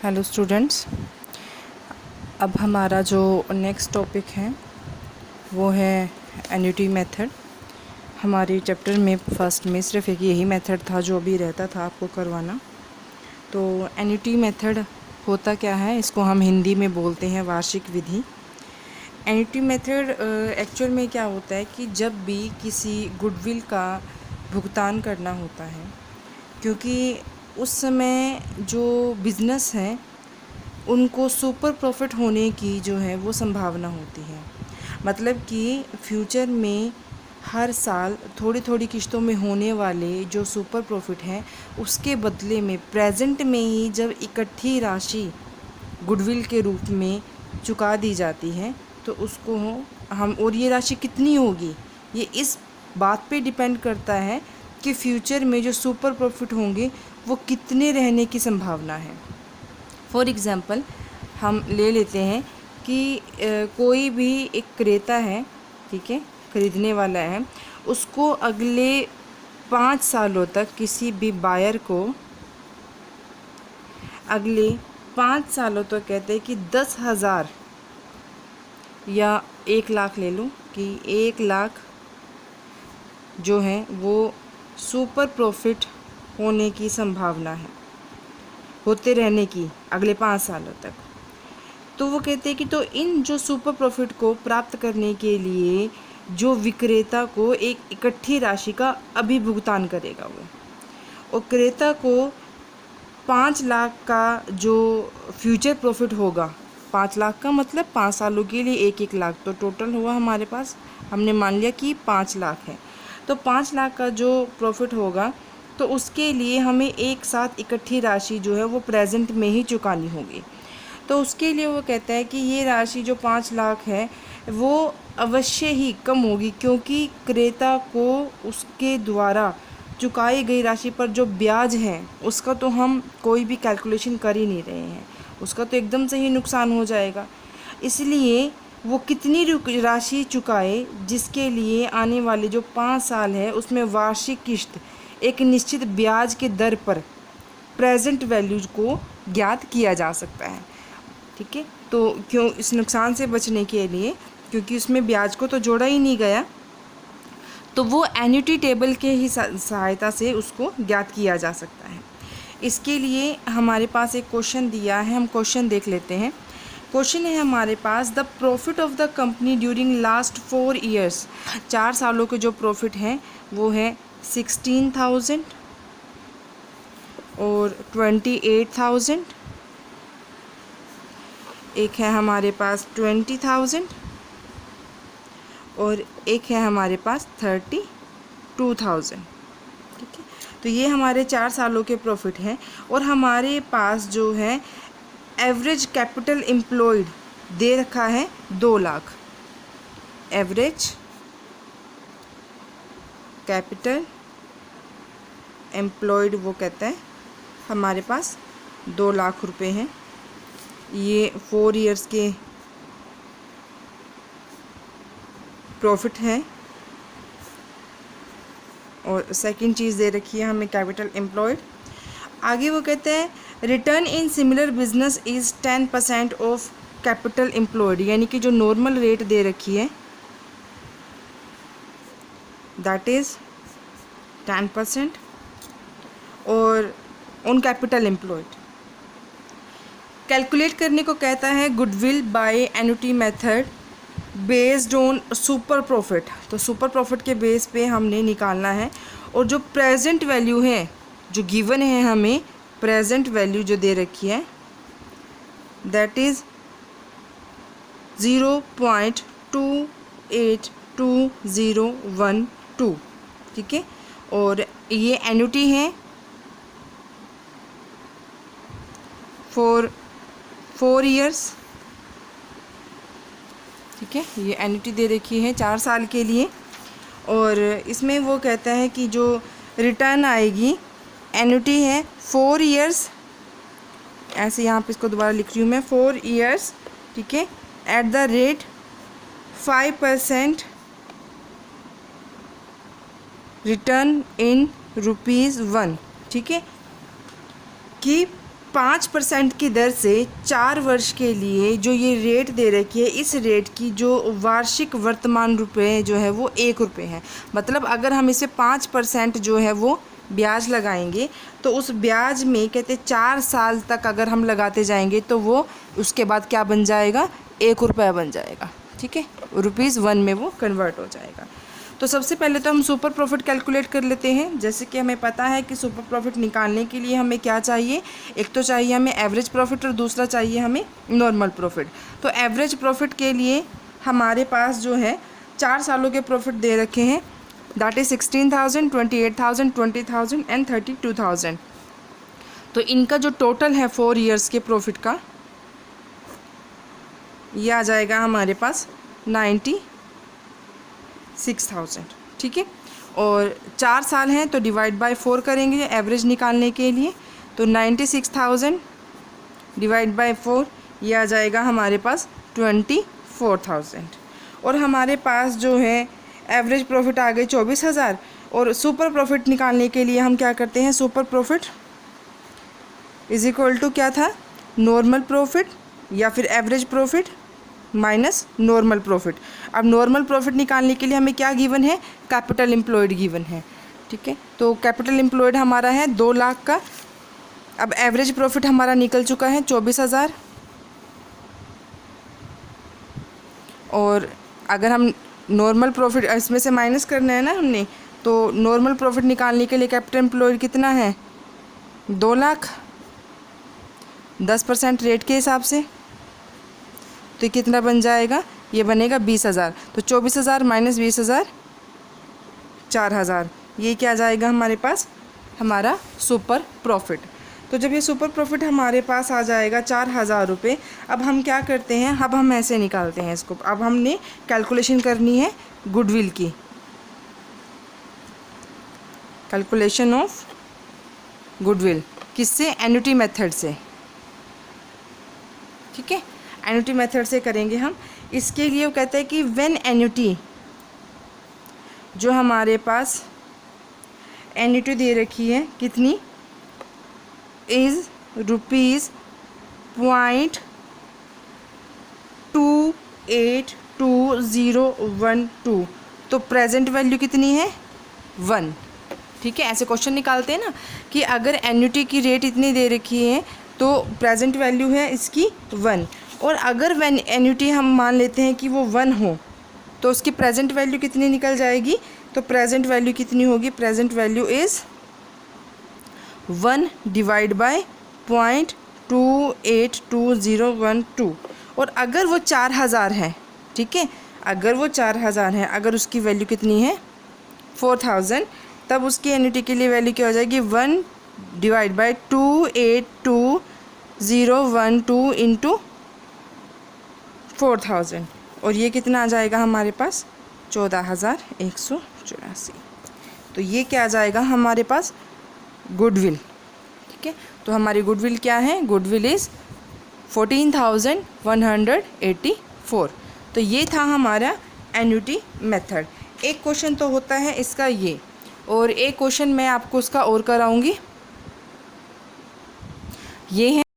Hello students, अब हमारा जो नेक्स्ट टॉपिक है वो है एन्युटी मेथड। हमारे चैप्टर में फर्स्ट में सिर्फ एक यही मेथड था जो अभी रहता था आपको करवाना। तो एन्युटी मेथड होता क्या है, इसको हम हिंदी में बोलते हैं वार्षिक विधि। एन्युटी मेथड एक्चुअल में क्या होता है कि जब भी किसी गुडविल का भुगतान करना होता है, क्योंकि उस समय जो बिज़नेस है उनको सुपर प्रॉफिट होने की जो है वो संभावना होती है। मतलब कि फ्यूचर में हर साल थोड़ी थोड़ी किश्तों में होने वाले जो सुपर प्रॉफिट है उसके बदले में प्रेजेंट में ही जब इकट्ठी राशि गुडविल के रूप में चुका दी जाती है तो उसको हम, और ये राशि कितनी होगी ये इस बात पे डिपेंड करता है कि फ्यूचर में जो सुपर प्रॉफिट होंगे वो कितने रहने की संभावना है। फॉर एग्ज़ाम्पल हम ले लेते हैं कि कोई भी एक क्रेता है, ठीक है, ख़रीदने वाला है, उसको अगले 5 सालों तक किसी भी बायर को अगले 5 सालों तक कहते हैं कि 10,000 या 1 लाख ले लो कि 1 लाख जो है वो सुपर प्रॉफिट होने की संभावना है, होते रहने की अगले 5 सालों तक। तो वो कहते हैं कि तो इन जो सुपर प्रॉफिट को प्राप्त करने के लिए जो विक्रेता को एक इकट्ठी राशि का अभी भुगतान करेगा वो, और क्रेता को 5 लाख का जो फ्यूचर प्रॉफिट होगा, 5 लाख का मतलब 5 सालों के लिए 1-1 लाख, तो टोटल हुआ हमारे पास, हमने मान लिया कि 5 लाख है, तो 5 लाख का जो प्रॉफिट होगा तो उसके लिए हमें एक साथ इकट्ठी राशि जो है वो प्रेजेंट में ही चुकानी होगी। तो उसके लिए वो कहता है कि ये राशि जो 5 लाख है वो अवश्य ही कम होगी, क्योंकि क्रेता को उसके द्वारा चुकाई गई राशि पर जो ब्याज है उसका तो हम कोई भी कैलकुलेशन कर ही नहीं रहे हैं, उसका तो एकदम से ही नुकसान हो जाएगा। इसलिए वो कितनी राशि चुकाए जिसके लिए आने वाले जो 5 साल है उसमें वार्षिक किश्त एक निश्चित ब्याज के दर पर प्रेजेंट वैल्यूज को ज्ञात किया जा सकता है। ठीक है, तो क्यों इस नुकसान से बचने के लिए, क्योंकि उसमें ब्याज को तो जोड़ा ही नहीं गया, तो वो एन्युटी टेबल के ही सहायता से उसको ज्ञात किया जा सकता है। इसके लिए हमारे पास एक क्वेश्चन दिया है, हम क्वेश्चन देख लेते हैं। क्वेश्चन है हमारे पास, the profit of the company during last 4 years, 4 सालों के जो प्रॉफिट हैं वो है 16,000 और 28,000, एक है हमारे पास 20,000 और एक है हमारे पास 32,000। ठीक है, तो ये हमारे 4 सालों के प्रॉफिट हैं। और हमारे पास जो है एवरेज कैपिटल एम्प्लॉयड दे रखा है 2 लाख, एवरेज कैपिटल एम्प्लॉयड वो कहते हैं हमारे पास 2 लाख रुपए हैं। ये 4 इयर्स के प्रॉफिट है। और सेकंड चीज़ दे रखी है हमें कैपिटल एम्प्लॉयड। आगे वो कहते हैं return in similar business is 10% of capital employed, यानी कि जो नॉर्मल रेट दे रखी है दैट इज़ 10% और ऑन कैपिटल एम्प्लॉयड। कैलकुलेट करने को कहता है goodwill by annuity method based on super profit, तो सुपर प्रॉफिट के बेस पे हमने निकालना है। और जो प्रेजेंट वैल्यू है जो गिवन है हमें, प्रेजेंट वैल्यू जो दे रखी है दैट इज़ 0.282012। ठीक है, और ये एन्युटी है फॉर 4 इयर्स। ठीक है, ये एन्युटी दे रखी है 4 साल के लिए। और इसमें वो कहता है कि जो रिटर्न आएगी, एन्युटी है 4 इयर्स, ऐसे यहाँ पे इसको दोबारा लिख रही हूँ मैं, 4 इयर्स, ठीक है, एट द रेट 5% रिटर्न इन ₹1। ठीक है, कि 5% की दर से 4 वर्ष के लिए जो ये रेट दे रखी है, इस रेट की जो वार्षिक वर्तमान रुपए जो है वो 1 रुपये है। मतलब अगर हम इसे 5% जो है वो ब्याज लगाएंगे तो उस ब्याज में कहते 4 साल तक अगर हम लगाते जाएंगे तो वो उसके बाद क्या बन जाएगा, 1 रुपया बन जाएगा। ठीक है, ₹1 में वो कन्वर्ट हो जाएगा। तो सबसे पहले तो हम सुपर प्रॉफिट कैलकुलेट कर लेते हैं। जैसे कि हमें पता है कि सुपर प्रॉफिट निकालने के लिए हमें क्या चाहिए, एक तो चाहिए हमें एवरेज प्रॉफिट और दूसरा चाहिए हमें नॉर्मल प्रॉफिट। तो एवरेज प्रॉफिट के लिए हमारे पास जो है 4 सालों के प्रॉफिट दे रखे हैं, दैट इज़ 16,000, 28,000, 20,000 एंड 32,000। तो इनका जो टोटल है 4 ईयर्स के प्रॉफिट का, ये आ जाएगा हमारे पास 96,000। ठीक है, और 4 साल हैं तो डिवाइड बाय 4 करेंगे एवरेज निकालने के लिए। तो 96,000 डिवाइड बाय 4, ये आ जाएगा हमारे पास 24,000। और हमारे पास जो है एवरेज प्रॉफिट आ गई 24,000। और सुपर प्रॉफिट निकालने के लिए हम क्या करते हैं, super profit is equal to क्या था, नॉर्मल प्रॉफिट या फिर average profit minus normal profit. अब नॉर्मल प्रॉफिट निकालने के लिए हमें क्या गिवन है, कैपिटल एम्प्लॉयड गिवन है। ठीक है, तो कैपिटल एम्प्लॉयड हमारा है 2 लाख का। अब एवरेज प्रॉफिट हमारा निकल चुका है 24,000। और अगर हम नॉर्मल प्रॉफिट इसमें से माइनस करना है ना हमने, तो नॉर्मल प्रॉफिट निकालने के लिए कैपिटल एम्प्लॉयड कितना है, 2 लाख 10% रेट के हिसाब से। तो कितना बन जाएगा, ये बनेगा 20,000। तो 24,000 माइनस 20,000 4,000। ये क्या जाएगा हमारे पास, हमारा सुपर प्रॉफिट। तो जब ये सुपर प्रॉफिट हमारे पास आ जाएगा 4,000 रुपये, अब हम क्या करते हैं, अब हम ऐसे निकालते हैं इसको। अब हमने कैलकुलेशन करनी है गुडविल की, कैलकुलेशन ऑफ गुडविल किससे, एन्युटी मेथड से। ठीक है, एन्युटी मेथड से करेंगे हम। इसके लिए वो कहते हैं कि व्हेन एन्युटी, जो हमारे पास एन्युटी दे रखी है कितनी, इज़ ₹282,012। तो प्रेजेंट वैल्यू कितनी है, 1। ठीक है, ऐसे क्वेश्चन निकालते हैं ना कि अगर एन्युटी की रेट इतनी दे रखी है तो प्रेजेंट वैल्यू है इसकी 1। और अगर व्हेन एन्युटी हम मान लेते हैं कि वो 1 हो तो उसकी प्रेजेंट वैल्यू कितनी निकल जाएगी, तो प्रेजेंट वैल्यू कितनी होगी, present value is 1 divide by 0.282012। और अगर वो 4,000 है, ठीक है, अगर वो 4,000 है, अगर उसकी वैल्यू कितनी है 4,000, तब उसकी एन्युटी के लिए वैल्यू क्या हो जाएगी, 1 डिवाइड बाय 282,012 इंटू 4,000। और ये कितना आ जाएगा हमारे पास, 14,184। तो ये क्या आ जाएगा हमारे पास, गुडविल। ठीक है, तो हमारी गुडविल क्या है, गुडविल इज़ 14,184। तो ये था हमारा एन्युटी मेथड। एक क्वेश्चन तो होता है इसका ये, और एक क्वेश्चन मैं आपको उसका और कराऊंगी। ये है